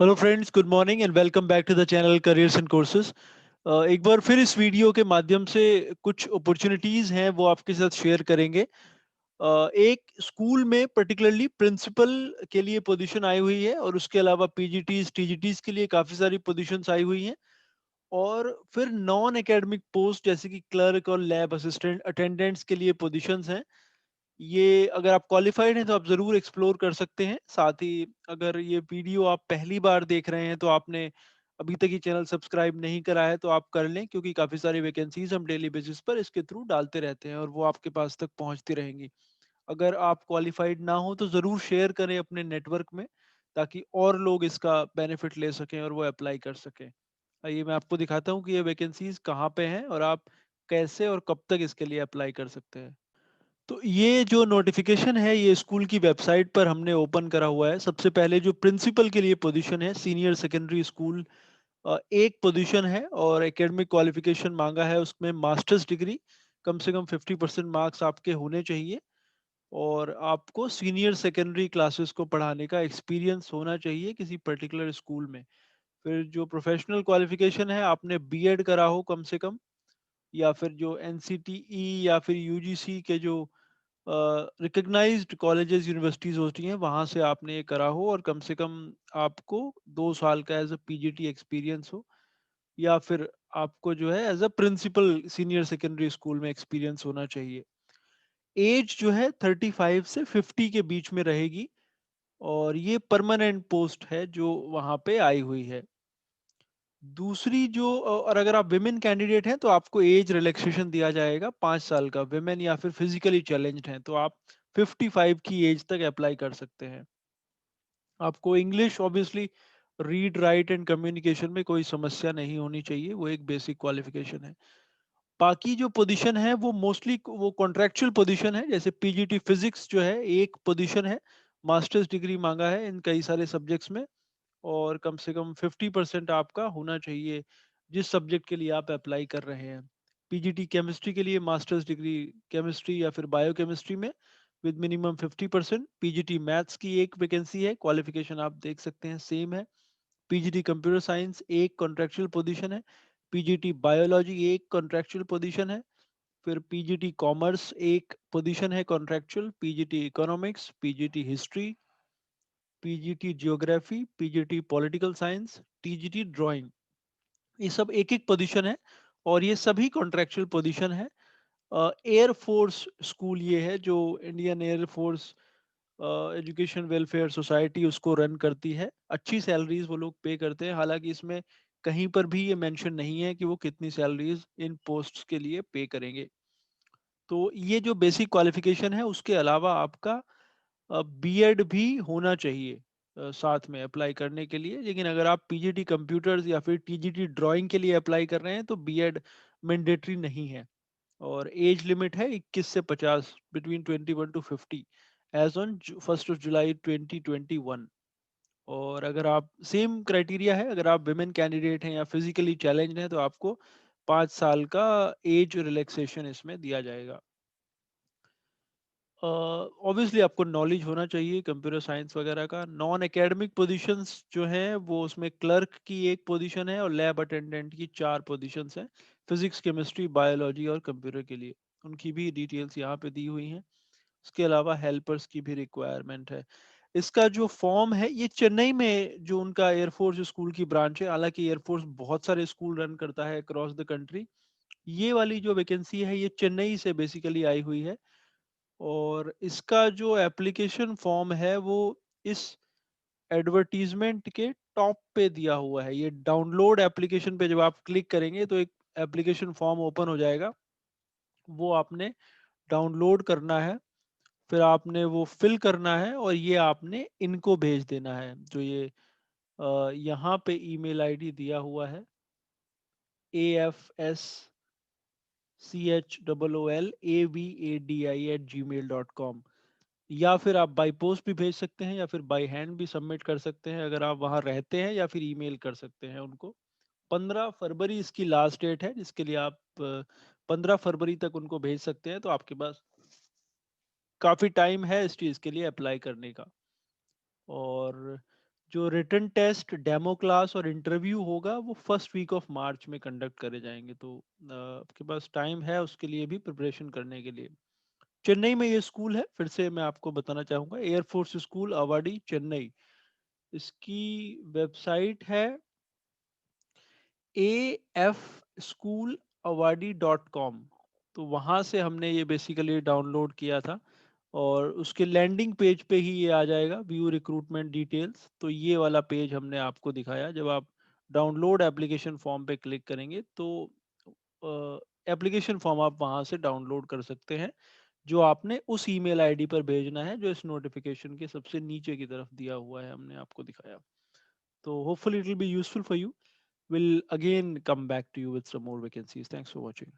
Hello friends, good morning and welcome back to the channel careers and courses. एक बार फिर इस video के माध्यम से कुछ अपॉर्चुनिटीज हैं वो आपके साथ शेयर करेंगे। एक स्कूल में पर्टिकुलरली प्रिंसिपल के लिए पोजीशन आई हुई है और उसके अलावा पीजीटीज टीजीटीज के लिए काफ़ी सारी पोजीशंस आई हुई हैं। और फिर नॉन एकेडमिक पोस्ट जैसे कि क्लर्क और लैब असिस्टेंट अटेंडेंट्स के लिए पोजीशंस हैं। ये अगर आप क्वालिफाइड हैं तो आप ज़रूर एक्सप्लोर कर सकते हैं। साथ ही अगर ये वीडियो आप पहली बार देख रहे हैं तो आपने अभी तक ये चैनल सब्सक्राइब नहीं करा है तो आप कर लें, क्योंकि काफ़ी सारी वैकेंसीज हम डेली बेसिस पर इसके थ्रू डालते रहते हैं और वो आपके पास तक पहुंचती रहेंगी। अगर आप क्वालिफाइड ना हो तो ज़रूर शेयर करें अपने नेटवर्क में, ताकि और लोग इसका बेनिफिट ले सकें और वो अप्लाई कर सकें। आइए मैं आपको दिखाता हूँ कि ये वैकेंसीज कहाँ पे हैं और आप कैसे और कब तक इसके लिए अप्लाई कर सकते हैं। तो ये जो नोटिफिकेशन है ये स्कूल की वेबसाइट पर हमने ओपन करा हुआ है। सबसे पहले जो प्रिंसिपल के लिए पोजीशन है, सीनियर सेकेंडरी स्कूल, एक पोजीशन है और एकेडमिक क्वालिफिकेशन मांगा है उसमें मास्टर्स डिग्री। कम से कम 50% मार्क्स आपके होने चाहिए और आपको सीनियर सेकेंडरी क्लासेस को पढ़ाने का एक्सपीरियंस होना चाहिए किसी पर्टिकुलर स्कूल में। फिर जो प्रोफेशनल क्वालिफिकेशन है, आपने बीएड करा हो कम से कम, या फिर जो एनसीटीई या फिर यूजीसी के जो रिकग्नाइज्ड कॉलेजेस यूनिवर्सिटीज होती हैं वहाँ से आपने ये करा हो और कम से कम आपको 2 साल का एज अ पीजीटी एक्सपीरियंस हो, या फिर आपको जो है as a principal senior secondary school में एक्सपीरियंस होना चाहिए। एज जो है 35 से 50 के बीच में रहेगी और ये परमानेंट पोस्ट है जो वहाँ पे आई हुई है। दूसरी जो और अगर आप विमेन कैंडिडेट हैं तो आपको एज रिलैक्सेशन दिया जाएगा 5 साल का। विमेन या फिर फिजिकली चैलेंज्ड हैं तो आप 55 की एज तक अप्लाई कर सकते हैं। आपको English obviously read write and communication में कोई समस्या नहीं होनी चाहिए, वो एक बेसिक क्वालिफिकेशन है। बाकी जो पोजीशन है वो मोस्टली वो कॉन्ट्रेक्चुअल पोजीशन है। जैसे पीजीटी फिजिक्स जो है एक पोजीशन है, मास्टर्स डिग्री मांगा है इन कई सारे सब्जेक्ट्स में और कम से कम 50% आपका होना चाहिए जिस सब्जेक्ट के लिए आप अप्लाई कर रहे हैं। पीजीटी केमिस्ट्री के लिए मास्टर्स डिग्री केमिस्ट्री या फिर बायोकेमिस्ट्री में विद मिनिमम 50%। पीजीटी मैथ्स की एक वैकेंसी है, क्वालिफिकेशन आप देख सकते हैं सेम है। पीजीटी कंप्यूटर साइंस एक कॉन्ट्रेक्चुअल पोजीशन है। पीजीटी बायोलॉजी एक कॉन्ट्रेक्चुअल पोजीशन है। फिर पीजीटी कॉमर्स एक पोजीशन है contractual. PGT economics, PGT history, PGT geography, PGT political science, TGT drawing, ये सब एक एक पोजीशन है और ये सभी कॉन्ट्रेक्चुअल पोजीशन है। एयर फोर्स स्कूल ये है जो Indian air force education welfare society उसको रन करती है। अच्छी सैलरीज वो लोग पे करते हैं, हालांकि इसमें कहीं पर भी ये मेंशन नहीं है कि वो कितनी सैलरीज इन पोस्ट्स के लिए पे करेंगे। तो ये जो बेसिक क्वालिफिकेशन है उसके अलावा आपका बीएड भी होना चाहिए साथ में अप्लाई करने के लिए। लेकिन अगर आप पीजीटी कंप्यूटर्स या फिर टीजीटी ड्राइंग के लिए अप्लाई कर रहे हैं तो बीएड मैंडेटरी नहीं है। और एज लिमिट है 21 से 50, बिटवीन 21 टू 50 एज ऑन 1 जुलाई 2021। और अगर आप सेम क्राइटेरिया है, अगर आप विमेन कैंडिडेट हैं या फिजिकली चैलेंज्ड हैं तो आपको 5 साल का एज रिलैक्सेशन इसमें दिया जाएगा। ऑब्वियसली आपको नॉलेज होना चाहिए कंप्यूटर साइंस वगैरह का। नॉन एकेडमिक पोजीशंस जो हैं वो उसमें क्लर्क की एक पोजीशन है और लैब अटेंडेंट की 4 पोजीशंस हैं, फिजिक्स केमिस्ट्री बायोलॉजी और कंप्यूटर के लिए। उनकी भी डिटेल्स यहाँ पे दी हुई हैं। उसके अलावा हेल्पर्स की भी रिक्वायरमेंट है। इसका जो फॉर्म है ये चेन्नई में जो उनका एयरफोर्स स्कूल की ब्रांच है, हालांकि एयरफोर्स बहुत सारे स्कूल रन करता है अक्रॉस द कंट्री। ये वाली जो वैकेंसी है ये चेन्नई से बेसिकली आई हुई है और इसका जो एप्लीकेशन फॉर्म है वो इस एडवर्टीजमेंट के टॉप पे दिया हुआ है। ये डाउनलोड एप्लीकेशन पे जब आप क्लिक करेंगे तो एक एप्लीकेशन फॉर्म ओपन हो जाएगा, वो आपने डाउनलोड करना है। फिर आपने वो फिल करना है और ये आपने इनको भेज देना है। जो ये यहाँ पे ईमेल आईडी दिया हुआ है, AFSCHOOLAVADI@gmail.com, या फिर आप बाय पोस्ट भी भेज सकते हैं या फिर बाय हैंड भी सबमिट कर सकते हैं अगर आप वहाँ रहते हैं, या फिर ईमेल कर सकते हैं उनको। 15 फरवरी इसकी लास्ट डेट है जिसके लिए आप 15 फरवरी तक उनको भेज सकते हैं। तो आपके पास काफ़ी टाइम है इस चीज़ के लिए अप्लाई करने का। और जो रिटन टेस्ट, डेमो क्लास और इंटरव्यू होगा वो फर्स्ट वीक ऑफ मार्च में कंडक्ट करे जाएंगे। तो आपके पास टाइम है उसके लिए भी, प्रिपरेशन करने के लिए। चेन्नई में ये स्कूल है, फिर से मैं आपको बताना चाहूंगा, एयरफोर्स स्कूल अवाडी चेन्नई। इसकी वेबसाइट है afschoolawadi.com। तो वहाँ से हमने ये बेसिकली डाउनलोड किया था, और उसके लैंडिंग पेज पे ही ये आ जाएगा, व्यू रिक्रूटमेंट डिटेल्स। तो ये वाला पेज हमने आपको दिखाया। जब आप डाउनलोड एप्लीकेशन फॉर्म पे क्लिक करेंगे तो एप्लीकेशन फॉर्म आप वहाँ से डाउनलोड कर सकते हैं, जो आपने उस ईमेल आईडी पर भेजना है जो इस नोटिफिकेशन के सबसे नीचे की तरफ दिया हुआ है, हमने आपको दिखाया। तो hopefully it will be useful for you. We'll again come back to you with some more vacancies. Thanks for watching.